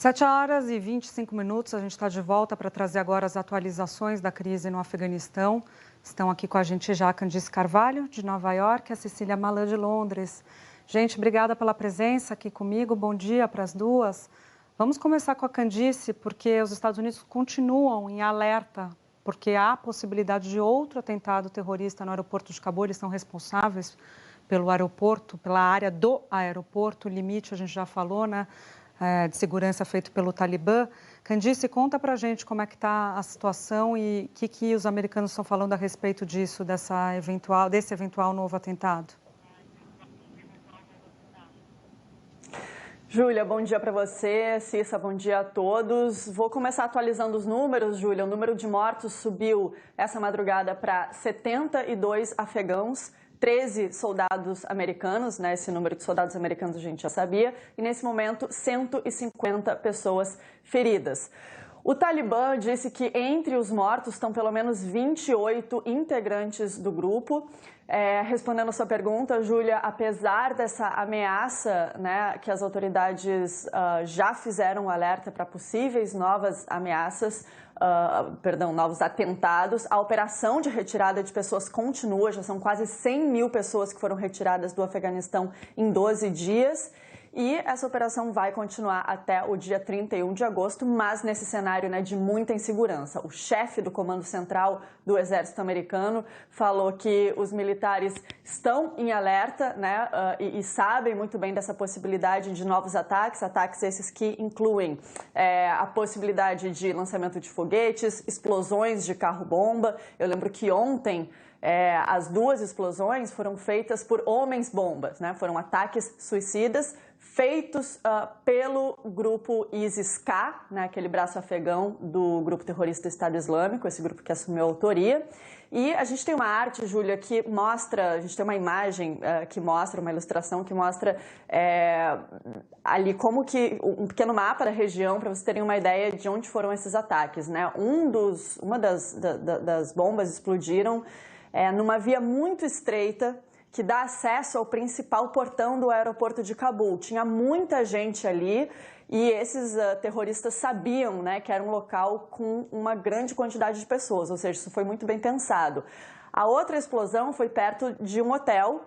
7h25, a gente está de volta para trazer agora as atualizações da crise no Afeganistão. Estão aqui com a gente já a Candice Carvalho, de Nova York, e a Cecília Malan, de Londres. Gente, obrigada pela presença aqui comigo, bom dia para as duas. Vamos começar com a Candice, porque os Estados Unidos continuam em alerta, porque há a possibilidade de outro atentado terrorista no aeroporto de Cabul. Eles são responsáveis pelo aeroporto, pela área do aeroporto, o limite a gente já falou, né? De segurança feito pelo Talibã. Candice, conta pra gente como é que está a situação e o que os americanos estão falando a respeito disso, desse eventual novo atentado. Júlia, bom dia para você. Cissa, bom dia a todos. Vou começar atualizando os números, Júlia. O número de mortos subiu essa madrugada para 72 afegãos. 13 soldados americanos, né? Esse número de soldados americanos a gente já sabia, e nesse momento 150 pessoas feridas. O Talibã disse que entre os mortos estão pelo menos 28 integrantes do grupo. Respondendo a sua pergunta, Júlia, apesar dessa ameaça, né, que as autoridades já fizeram um alerta para possíveis novas ameaças, novos atentados, a operação de retirada de pessoas continua. Já são quase 100 mil pessoas que foram retiradas do Afeganistão em 12 dias. E essa operação vai continuar até o dia 31 de agosto, mas nesse cenário, né, de muita insegurança. O chefe do Comando Central do Exército Americano falou que os militares estão em alerta, né, e sabem muito bem dessa possibilidade de novos ataques esses que incluem a possibilidade de lançamento de foguetes, explosões de carro-bomba. Eu lembro que ontem as duas explosões foram feitas por homens-bombas, né? Foram ataques suicidas feitos pelo grupo ISIS-K, né? Aquele braço afegão do grupo terrorista Estado Islâmico, esse grupo que assumiu a autoria. E a gente tem uma arte, Júlia, que mostra, a gente tem uma imagem que mostra, uma ilustração que mostra ali como que, um pequeno mapa da região, para vocês terem uma ideia de onde foram esses ataques, né? Uma das bombas explodiram numa via muito estreita que dá acesso ao principal portão do aeroporto de Cabul. Tinha muita gente ali e esses terroristas sabiam, né, que era um local com uma grande quantidade de pessoas, ou seja, isso foi muito bem pensado. A outra explosão foi perto de um hotel,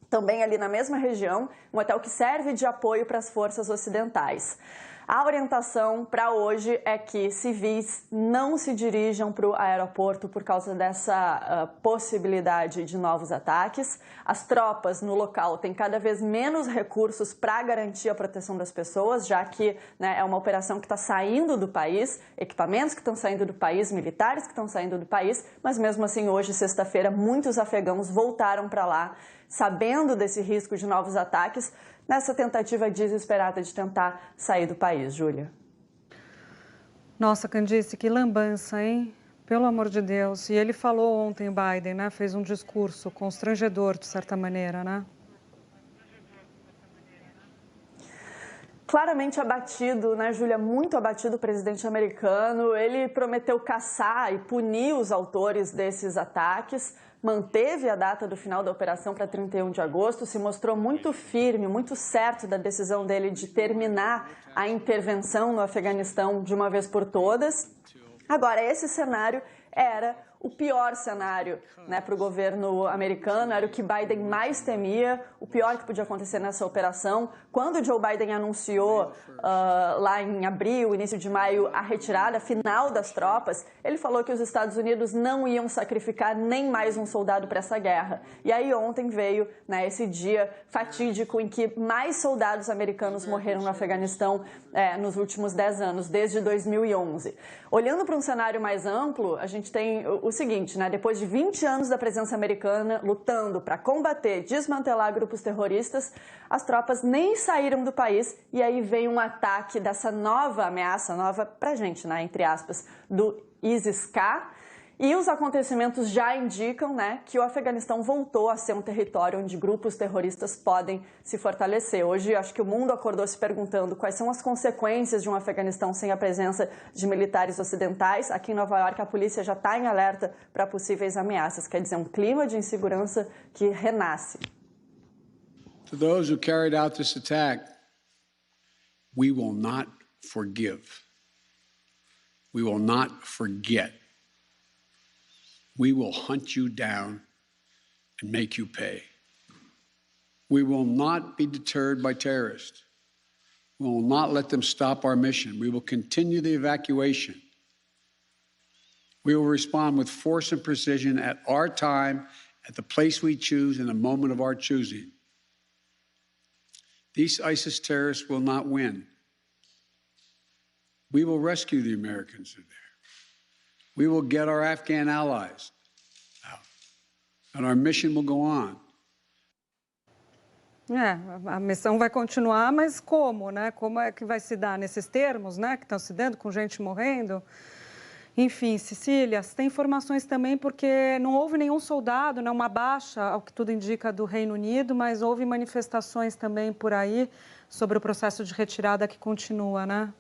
também ali na mesma região, um hotel que serve de apoio para as forças ocidentais. A orientação para hoje é que civis não se dirijam para o aeroporto por causa dessa possibilidade de novos ataques. As tropas no local têm cada vez menos recursos para garantir a proteção das pessoas, já que, né, é uma operação que está saindo do país, equipamentos que estão saindo do país, militares que estão saindo do país, mas mesmo assim hoje, sexta-feira, muitos afegãos voltaram para lá, sabendo desse risco de novos ataques, nessa tentativa desesperada de tentar sair do país, Júlia. Nossa, Candice, que lambança, hein? Pelo amor de Deus. E ele falou ontem, Biden, né? Fez um discurso constrangedor, de certa maneira, né? Claramente abatido, né, Júlia? Muito abatido o presidente americano. Ele prometeu caçar e punir os autores desses ataques, manteve a data do final da operação para 31 de agosto, se mostrou muito firme, muito certo da decisão dele de terminar a intervenção no Afeganistão de uma vez por todas. Agora, esse cenário era o pior cenário, né, para o governo americano, era o que Biden mais temia, o pior que podia acontecer nessa operação. Quando Joe Biden anunciou lá em abril, início de maio, a retirada final das tropas, ele falou que os Estados Unidos não iam sacrificar nem mais um soldado para essa guerra. E aí ontem veio, né, esse dia fatídico em que mais soldados americanos morreram no Afeganistão nos últimos 10 anos, desde 2011. Olhando para um cenário mais amplo, a gente tem o seguinte, né? Depois de 20 anos da presença americana lutando para combater, desmantelar grupos terroristas, as tropas nem saíram do país e aí vem um ataque dessa nova ameaça, nova pra gente, né? Entre aspas, do ISIS-K. E os acontecimentos já indicam, né, que o Afeganistão voltou a ser um território onde grupos terroristas podem se fortalecer. Hoje, acho que o mundo acordou se perguntando quais são as consequências de um Afeganistão sem a presença de militares ocidentais. Aqui em Nova York, a polícia já está em alerta para possíveis ameaças. Quer dizer, um clima de insegurança que renasce. To those who carried out this attack, we will not forgive. We will not forget. We will hunt you down and make you pay. We will not be deterred by terrorists. We will not let them stop our mission. We will continue the evacuation. We will respond with force and precision at our time, at the place we choose, in the moment of our choosing. These ISIS terrorists will not win. We will rescue the Americans who are there. We will get our Afghan allies out, and our mission will go on. A missão vai continuar, mas como, né? Como é que vai se dar nesses termos, né? Que estão se dando, com gente morrendo? Enfim, Cecília, você tem informações também porque não houve nenhum soldado, né? Uma baixa, ao que tudo indica, do Reino Unido, mas houve manifestações também por aí sobre o processo de retirada que continua, né?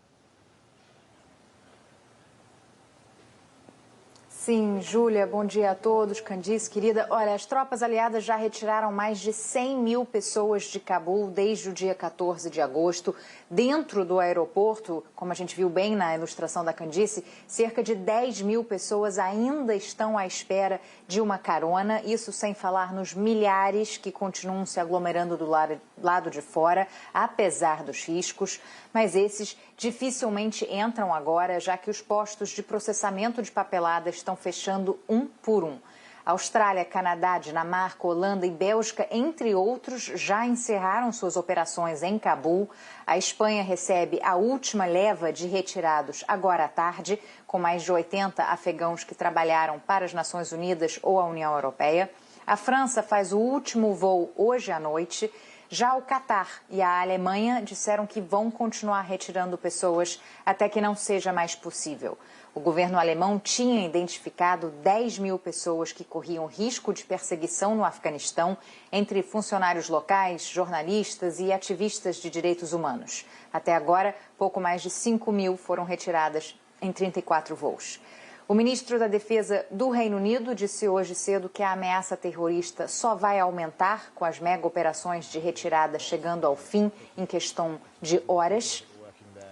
Sim, Júlia, bom dia a todos. Candice, querida. Olha, as tropas aliadas já retiraram mais de 100 mil pessoas de Cabul desde o dia 14 de agosto. Dentro do aeroporto, como a gente viu bem na ilustração da Candice, cerca de 10 mil pessoas ainda estão à espera de uma carona. Isso sem falar nos milhares que continuam se aglomerando do lado de fora, apesar dos riscos. Mas esses dificilmente entram agora, já que os postos de processamento de papelada estão fechando um por um. Austrália, Canadá, Dinamarca, Holanda e Bélgica, entre outros, já encerraram suas operações em Cabul. A Espanha recebe a última leva de retirados agora à tarde, com mais de 80 afegãos que trabalharam para as Nações Unidas ou a União Europeia. A França faz o último voo hoje à noite. Já o Catar e a Alemanha disseram que vão continuar retirando pessoas até que não seja mais possível. O governo alemão tinha identificado 10 mil pessoas que corriam risco de perseguição no Afeganistão, entre funcionários locais, jornalistas e ativistas de direitos humanos. Até agora, pouco mais de 5 mil foram retiradas em 34 voos. O ministro da Defesa do Reino Unido disse hoje cedo que a ameaça terrorista só vai aumentar com as mega operações de retirada chegando ao fim em questão de horas.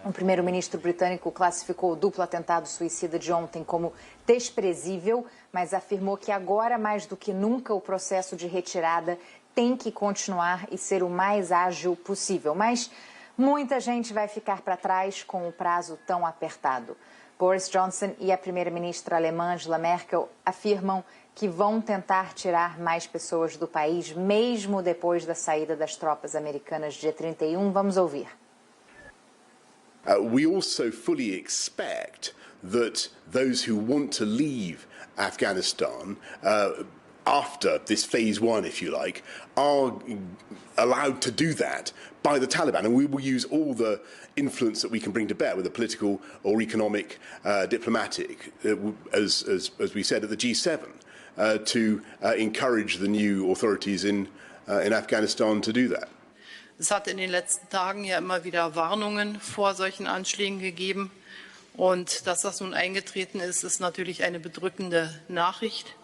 O primeiro-ministro britânico classificou o duplo atentado suicida de ontem como desprezível, mas afirmou que agora, mais do que nunca, o processo de retirada tem que continuar e ser o mais ágil possível. Mas muita gente vai ficar para trás com o prazo tão apertado. Boris Johnson e a primeira-ministra alemã Angela Merkel afirmam que vão tentar tirar mais pessoas do país, mesmo depois da saída das tropas americanas dia 31. Vamos ouvir. We also fully expect that those who want to leave Afghanistan after this phase one, if you like, are allowed to do that by the Taliban, and we will use all the influence that we can bring to bear, whether political or economic, diplomatic, as we said at the G7, to encourage the new authorities in Afghanistan to do that. Es hat in den letzten Tagen ja immer wieder Warnungen vor solchen Anschlägen gegeben. Und dass das nun eingetreten ist, ist natürlich eine bedrückende Nachricht.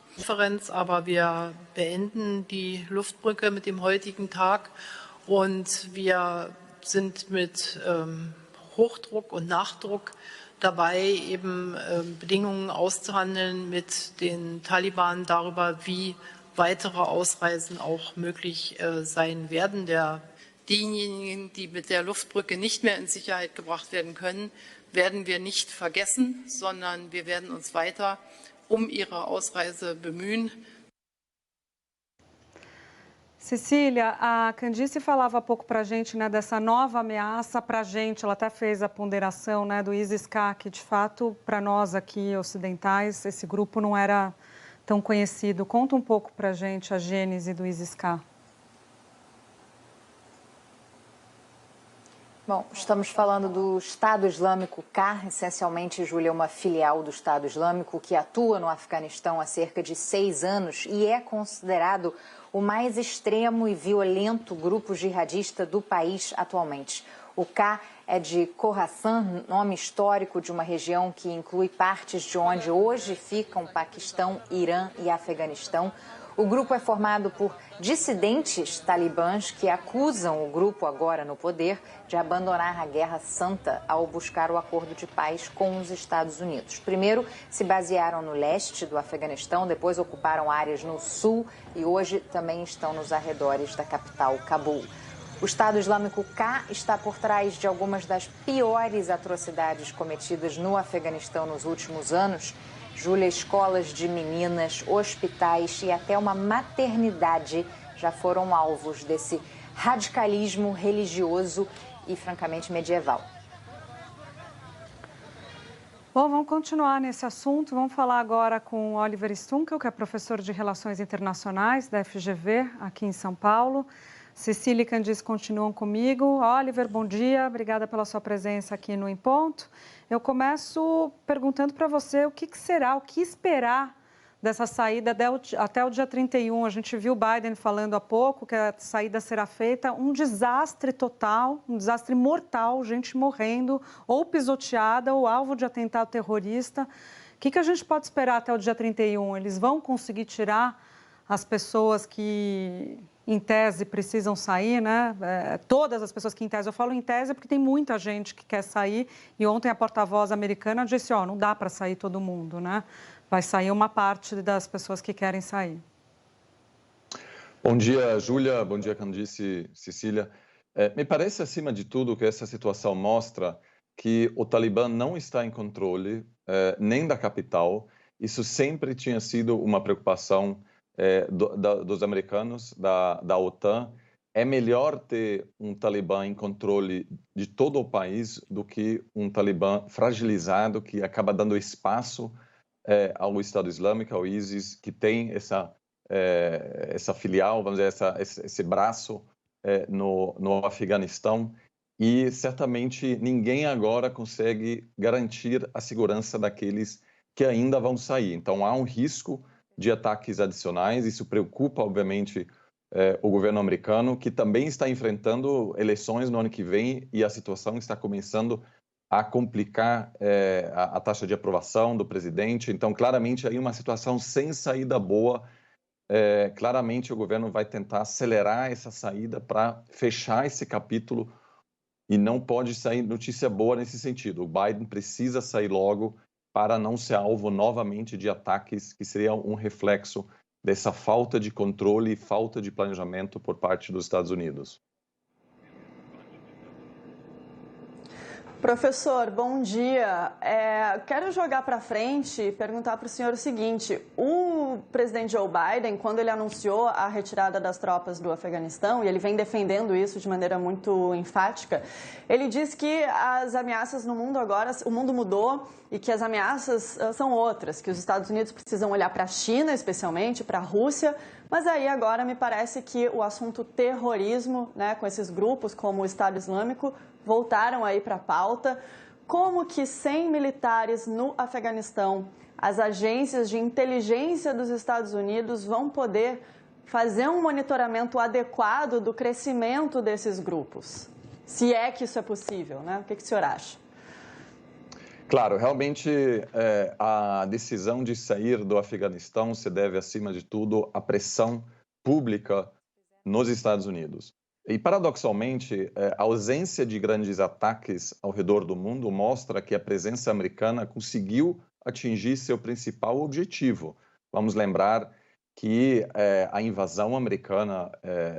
Aber wir beenden die Luftbrücke mit dem heutigen Tag und wir sind mit Hochdruck und Nachdruck dabei, eben Bedingungen auszuhandeln mit den Taliban darüber, wie weitere Ausreisen auch möglich sein werden. Diejenigen, die mit der Luftbrücke nicht mehr in Sicherheit gebracht werden können, werden wir nicht vergessen, sondern wir werden uns weiter um ihre Ausreise bemühen. Cecília, a Candice falava há pouco para a gente, né, dessa nova ameaça para a gente. Ela até fez a ponderação, né, do ISIS-K, que de fato, para nós aqui ocidentais, esse grupo não era tão conhecido. Conta um pouco para a gente a gênese do ISIS-K. Bom, estamos falando do Estado Islâmico K, essencialmente, Júlia, uma filial do Estado Islâmico que atua no Afeganistão há cerca de 6 anos e é considerado o mais extremo e violento grupo jihadista do país atualmente. O K é de Khorasan, nome histórico de uma região que inclui partes de onde hoje ficam Paquistão, Irã e Afeganistão. O grupo é formado por dissidentes talibãs que acusam o grupo agora no poder de abandonar a Guerra Santa ao buscar o acordo de paz com os Estados Unidos. Primeiro se basearam no leste do Afeganistão, depois ocuparam áreas no sul e hoje também estão nos arredores da capital, Cabul. O Estado Islâmico K está por trás de algumas das piores atrocidades cometidas no Afeganistão nos últimos anos. Júlia, escolas de meninas, hospitais e até uma maternidade já foram alvos desse radicalismo religioso e, francamente, medieval. Bom, vamos continuar nesse assunto. Vamos falar agora com o Oliver Stunkel, que é professor de Relações Internacionais da FGV, aqui em São Paulo. Cecília e Candice continuam comigo. Oliver, bom dia. Obrigada pela sua presença aqui no Em Ponto. Eu começo perguntando para você o que será, o que esperar dessa saída até o dia 31. A gente viu o Biden falando há pouco que a saída será feita. Um desastre total, um desastre mortal, gente morrendo, ou pisoteada, ou alvo de atentado terrorista. O que a gente pode esperar até o dia 31? Eles vão conseguir tirar as pessoas que, em tese, precisam sair, né? Todas as pessoas que, em tese, eu falo em tese porque tem muita gente que quer sair. E ontem a porta-voz americana disse, não dá para sair todo mundo, né? Vai sair uma parte das pessoas que querem sair. Bom dia, Júlia. Bom dia, Candice, Cecília. Me parece, acima de tudo, que essa situação mostra que o Talibã não está em controle nem da capital. Isso sempre tinha sido uma preocupação dos americanos, da OTAN. É melhor ter um Talibã em controle de todo o país do que um Talibã fragilizado que acaba dando espaço ao Estado Islâmico, ao ISIS, que tem essa filial, vamos dizer, esse braço no Afeganistão. E certamente ninguém agora consegue garantir a segurança daqueles que ainda vão sair. Então há um risco de ataques adicionais. Isso preocupa, obviamente, o governo americano, que também está enfrentando eleições no ano que vem e a situação está começando a complicar a taxa de aprovação do presidente. Então, claramente, aí uma situação sem saída boa. Claramente, o governo vai tentar acelerar essa saída para fechar esse capítulo e não pode sair notícia boa nesse sentido. O Biden precisa sair logo para não ser alvo novamente de ataques que seriam um reflexo dessa falta de controle e falta de planejamento por parte dos Estados Unidos. Professor, bom dia. Quero jogar para frente e perguntar para o senhor o seguinte. O presidente Joe Biden, quando ele anunciou a retirada das tropas do Afeganistão, e ele vem defendendo isso de maneira muito enfática, ele diz que as ameaças no mundo agora, o mundo mudou e que as ameaças são outras, que os Estados Unidos precisam olhar para a China, especialmente, para a Rússia, mas aí agora me parece que o assunto terrorismo, né, com esses grupos como o Estado Islâmico, voltaram aí para a pauta. Como que sem militares no Afeganistão, as agências de inteligência dos Estados Unidos vão poder fazer um monitoramento adequado do crescimento desses grupos? Se é que isso é possível, né? O que o senhor acha? Claro, realmente a decisão de sair do Afeganistão se deve, acima de tudo, à pressão pública nos Estados Unidos. E, paradoxalmente, a ausência de grandes ataques ao redor do mundo mostra que a presença americana conseguiu atingir seu principal objetivo. Vamos lembrar que a invasão americana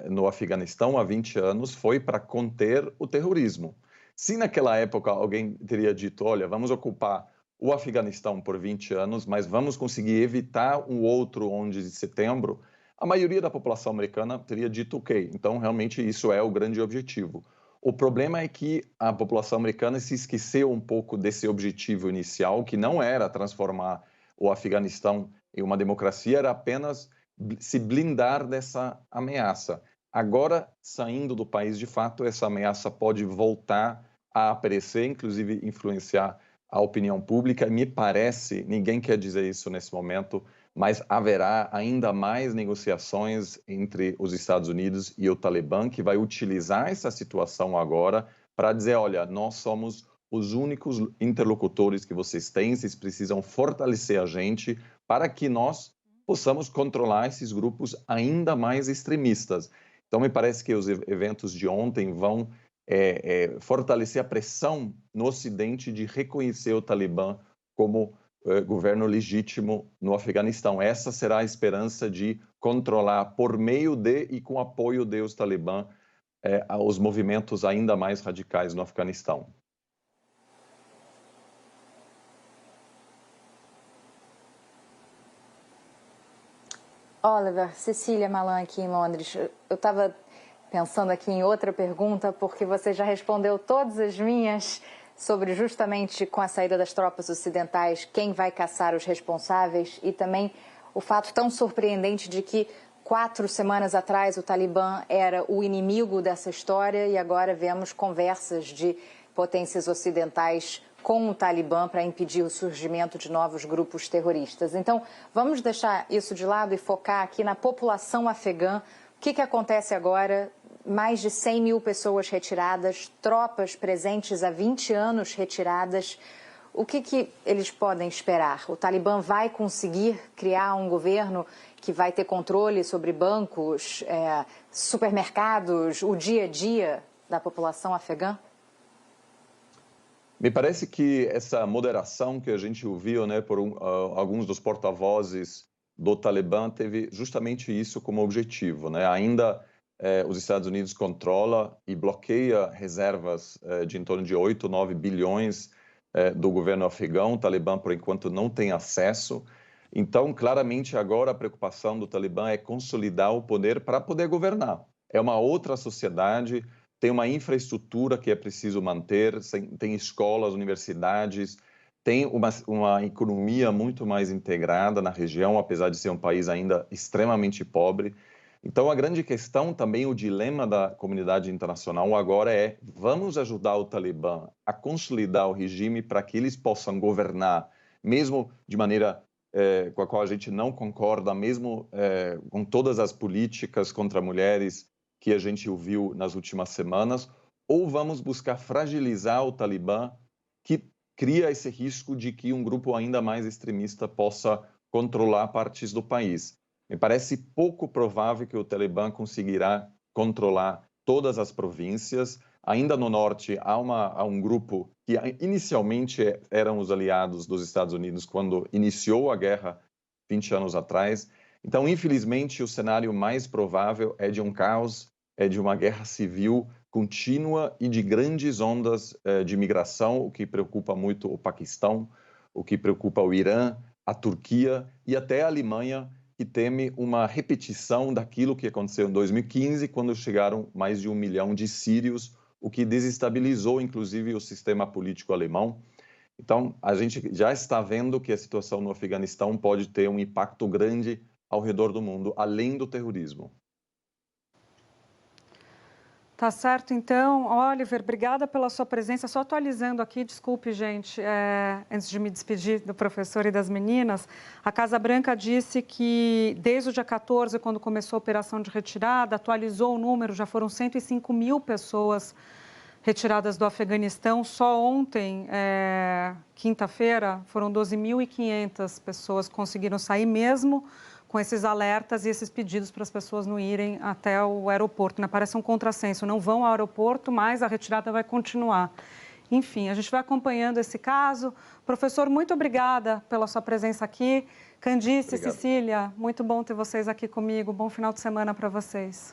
no Afeganistão há 20 anos foi para conter o terrorismo. Se naquela época alguém teria dito, olha, vamos ocupar o Afeganistão por 20 anos, mas vamos conseguir evitar um outro 11 de setembro, a maioria da população americana teria dito, ok, então realmente isso é o grande objetivo. O problema é que a população americana se esqueceu um pouco desse objetivo inicial, que não era transformar o Afeganistão em uma democracia, era apenas se blindar dessa ameaça. Agora, saindo do país, de fato, essa ameaça pode voltar a aparecer, inclusive influenciar a opinião pública. Me parece, ninguém quer dizer isso nesse momento, mas haverá ainda mais negociações entre os Estados Unidos e o Talibã, que vai utilizar essa situação agora para dizer, olha, nós somos os únicos interlocutores que vocês têm, vocês precisam fortalecer a gente para que nós possamos controlar esses grupos ainda mais extremistas. Então, me parece que os eventos de ontem vão fortalecer a pressão no Ocidente de reconhecer o Talibã como governo legítimo no Afeganistão. Essa será a esperança de controlar por meio de e com apoio dos Talibã os movimentos ainda mais radicais no Afeganistão. Oliver, Cecília Malan aqui em Londres. Eu estava pensando aqui em outra pergunta, porque você já respondeu todas as minhas sobre justamente com a saída das tropas ocidentais, quem vai caçar os responsáveis e também o fato tão surpreendente de que 4 semanas atrás o Talibã era o inimigo dessa história e agora vemos conversas de potências ocidentais com o Talibã para impedir o surgimento de novos grupos terroristas. Então, vamos deixar isso de lado e focar aqui na população afegã. O que acontece agora? Mais de 100 mil pessoas retiradas, tropas presentes há 20 anos retiradas. O que eles podem esperar? O Talibã vai conseguir criar um governo que vai ter controle sobre bancos, supermercados, o dia a dia da população afegã? Me parece que essa moderação que a gente ouviu, né, por alguns dos porta-vozes do Talibã teve justamente isso como objetivo, né? Ainda os Estados Unidos controla e bloqueia reservas de em torno de 8, 9 bilhões do governo afegão. O Talibã, por enquanto, não tem acesso. Então, claramente, agora a preocupação do Talibã é consolidar o poder para poder governar. É uma outra sociedade, tem uma infraestrutura que é preciso manter, tem escolas, universidades, tem uma economia muito mais integrada na região, apesar de ser um país ainda extremamente pobre. Então, a grande questão também, o dilema da comunidade internacional agora é: vamos ajudar o Talibã a consolidar o regime para que eles possam governar, mesmo de maneira com a qual a gente não concorda, mesmo com todas as políticas contra mulheres que a gente ouviu nas últimas semanas, ou vamos buscar fragilizar o Talibã, que cria esse risco de que um grupo ainda mais extremista possa controlar partes do país. Me parece pouco provável que o Talibã conseguirá controlar todas as províncias. Ainda no norte, há um grupo que inicialmente eram os aliados dos Estados Unidos quando iniciou a guerra 20 anos atrás. Então, infelizmente, o cenário mais provável é de um caos, é de uma guerra civil contínua e de grandes ondas de migração, o que preocupa muito o Paquistão, o que preocupa o Irã, a Turquia e até a Alemanha, que teme uma repetição daquilo que aconteceu em 2015, quando chegaram mais de 1 milhão de sírios, o que desestabilizou, inclusive, o sistema político alemão. Então, a gente já está vendo que a situação no Afeganistão pode ter um impacto grande ao redor do mundo, além do terrorismo. Tá certo, então. Oliver, obrigada pela sua presença. Só atualizando aqui, desculpe, gente, antes de me despedir do professor e das meninas, a Casa Branca disse que desde o dia 14, quando começou a operação de retirada, atualizou o número, já foram 105 mil pessoas retiradas do Afeganistão. Só ontem, quinta-feira, foram 12.500 pessoas que conseguiram sair mesmo com esses alertas e esses pedidos para as pessoas não irem até o aeroporto. Né? Parece um contrassenso, não vão ao aeroporto, mas a retirada vai continuar. Enfim, a gente vai acompanhando esse caso. Professor, muito obrigada pela sua presença aqui. Candice, Cecília, muito bom ter vocês aqui comigo. Bom final de semana para vocês.